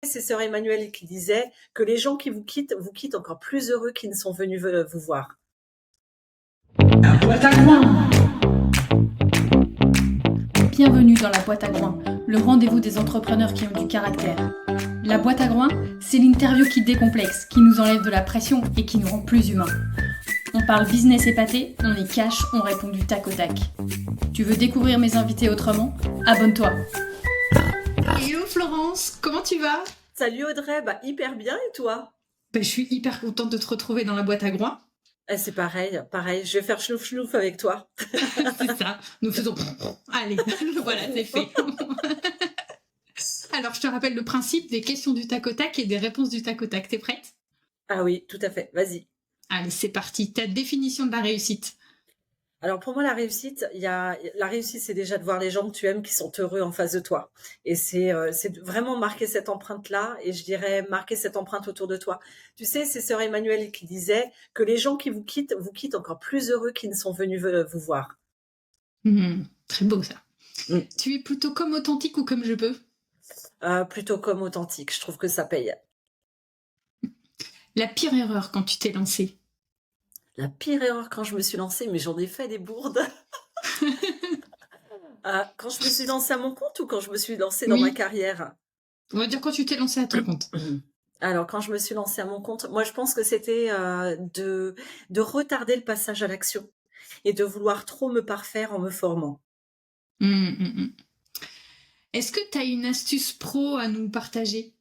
c'est sœur Emmanuelle qui disait que les gens qui vous quittent encore plus heureux qu'ils ne sont venus vous voir. La boîte à groin. Bienvenue dans la boîte à groin, le rendez-vous des entrepreneurs qui ont du caractère. La boîte à groin, c'est l'interview qui décomplexe, qui nous enlève de la pression et qui nous rend plus humains. On parle business épaté, on est cash, on répond du tac au tac. Tu veux découvrir mes invités autrement ? Abonne-toi. Hello Florence, comment tu vas ? Salut Audrey, hyper bien et toi ? Je suis hyper contente de te retrouver dans la boîte à groin. C'est pareil, je vais faire chnouf avec toi. C'est ça, nous faisons... Allez, voilà, c'est fait. Alors, je te rappelle le principe des questions du tac au tac et des réponses du tac au tac. T'es prête ? Ah oui, tout à fait, vas-y. Allez, c'est parti. Ta définition de la réussite ? Alors pour moi, la réussite, c'est déjà de voir les gens que tu aimes qui sont heureux en face de toi. Et c'est vraiment marquer cette empreinte-là, et je dirais marquer cette empreinte autour de toi. Tu sais, c'est sœur Emmanuelle qui disait que les gens qui vous quittent encore plus heureux qu'ils ne sont venus vous voir. Très beau ça. Tu es plutôt comme authentique ou comme je peux ? Plutôt comme authentique, je trouve que ça paye. La pire erreur quand tu t'es lancée ? La pire erreur quand je me suis lancée, mais j'en ai fait des bourdes. Quand je me suis lancée à mon compte ou quand je me suis lancée dans ma carrière ? On va dire quand tu t'es lancée à ton compte. Alors, quand je me suis lancée à mon compte, moi, je pense que c'était de retarder le passage à l'action et de vouloir trop me parfaire en me formant. Est-ce que tu as une astuce pro à nous partager ?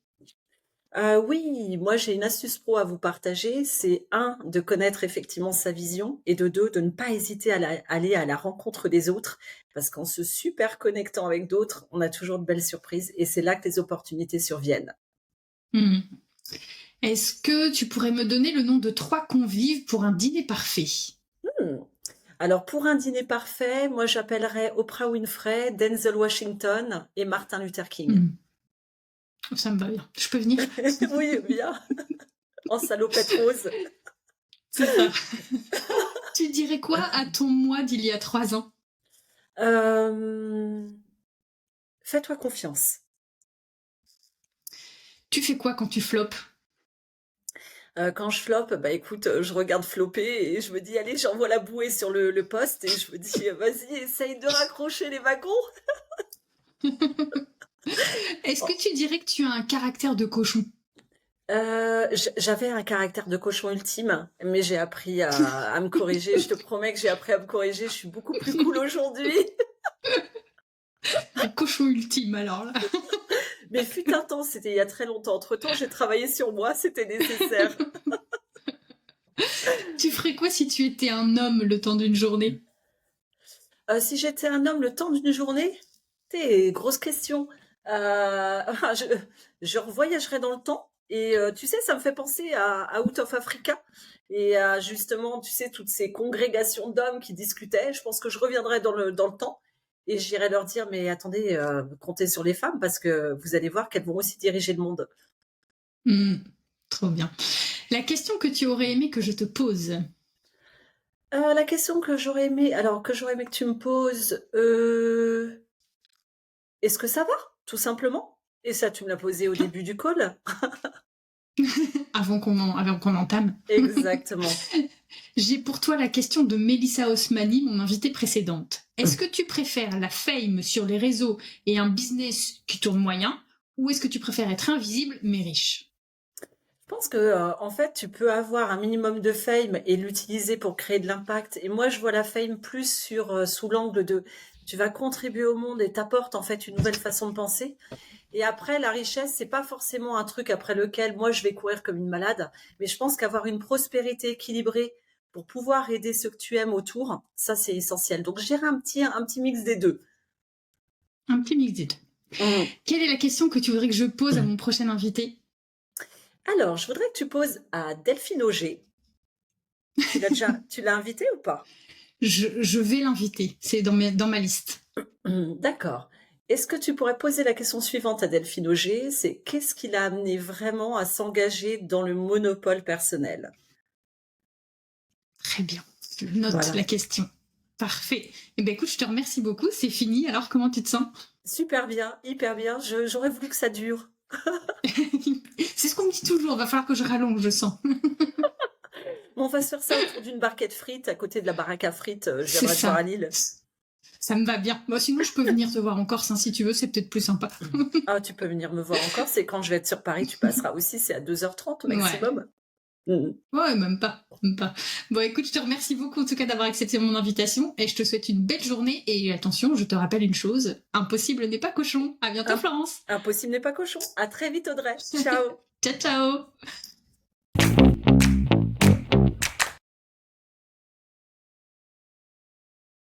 Oui, moi j'ai une astuce pro à vous partager, c'est 1, de connaître effectivement sa vision, et de 2, de ne pas hésiter à aller à la rencontre des autres, parce qu'en se super connectant avec d'autres, on a toujours de belles surprises, et c'est là que les opportunités surviennent. Est-ce que tu pourrais me donner le nom de 3 convives pour un dîner parfait ? Alors pour un dîner parfait, moi j'appellerais Oprah Winfrey, Denzel Washington et Martin Luther King. Ça me va bien. Je peux venir ? Oui, bien. En salopette rose. C'est ça. Tu dirais quoi à ton moi d'il y a 3 ans ? Fais-toi confiance. Tu fais quoi quand tu floppes ? Quand je floppe, écoute, je regarde flopper et je me dis, allez, j'envoie la bouée sur le poste et je me dis, vas-y, essaye de raccrocher les wagons. Est-ce que tu dirais que tu as un caractère de cochon ? J'avais un caractère de cochon ultime, mais j'ai appris à me corriger. Je te promets que j'ai appris à me corriger. Je suis beaucoup plus cool aujourd'hui. Un cochon ultime, alors là. Mais fut un temps, c'était il y a très longtemps. Entre-temps, j'ai travaillé sur moi, c'était nécessaire. Tu ferais quoi si tu étais un homme le temps d'une journée ? Si j'étais un homme le temps d'une journée ? Grosse question. Je revoyagerais dans le temps. Et tu sais, ça me fait penser à Out of Africa. Et justement, tu sais, toutes ces congrégations d'hommes qui discutaient. Je pense que je reviendrais dans le temps. Et j'irai leur dire, mais attendez, comptez sur les femmes parce que vous allez voir qu'elles vont aussi diriger le monde. Trop bien. La question que tu aurais aimé que je te pose ? La question que j'aurais aimé que tu me poses, est-ce que ça va, tout simplement ? Et ça, tu me l'as posé au début du call. Avant qu'on entame. Exactement. J'ai pour toi la question de Mélissa Osmani, mon invitée précédente. Est-ce que tu préfères la fame sur les réseaux et un business qui tourne moyen, ou est-ce que tu préfères être invisible mais riche ? Je pense que en fait, tu peux avoir un minimum de fame et l'utiliser pour créer de l'impact. Et moi, je vois la fame plus sous l'angle de tu vas contribuer au monde et t'apportes en fait une nouvelle façon de penser. Et après, la richesse, c'est pas forcément un truc après lequel moi je vais courir comme une malade, mais je pense qu'avoir une prospérité équilibrée pour pouvoir aider ceux que tu aimes autour, ça c'est essentiel. Donc, je dirais un petit mix des deux. Un petit mix des deux. Quelle est la question que tu voudrais que je pose à mon prochain invité ? Alors, je voudrais que tu poses à Delphine Auger. Tu l'as invité ou pas ? Je vais l'inviter, c'est dans ma liste. D'accord. Est-ce que tu pourrais poser la question suivante à Delphine Auger ? C'est qu'est-ce qui l'a amené vraiment à s'engager dans le monopole personnel ? Très bien, je note la question. Parfait. Écoute, je te remercie beaucoup, c'est fini. Alors, comment tu te sens ? Super bien, hyper bien. J'aurais voulu que ça dure. C'est ce qu'on me dit toujours, va falloir que je rallonge, je sens. Bon, on va se faire ça autour d'une barquette frites à côté de la baraque à frites. Je C'est viendrai te ça. voir à Lille. Ça me va bien. Moi, sinon, je peux venir te voir en Corse, hein, si tu veux, c'est peut-être plus sympa. Ah, tu peux venir me voir encore. C'est quand je vais être sur Paris, tu passeras aussi. C'est à 2h30 maximum. Ouais, même pas. Bon, écoute, je te remercie beaucoup en tout cas d'avoir accepté mon invitation et je te souhaite une belle journée. Et attention, je te rappelle une chose, impossible n'est pas cochon. À bientôt, Florence. Impossible n'est pas cochon. À très vite, Audrey. Ciao. Ciao, ciao.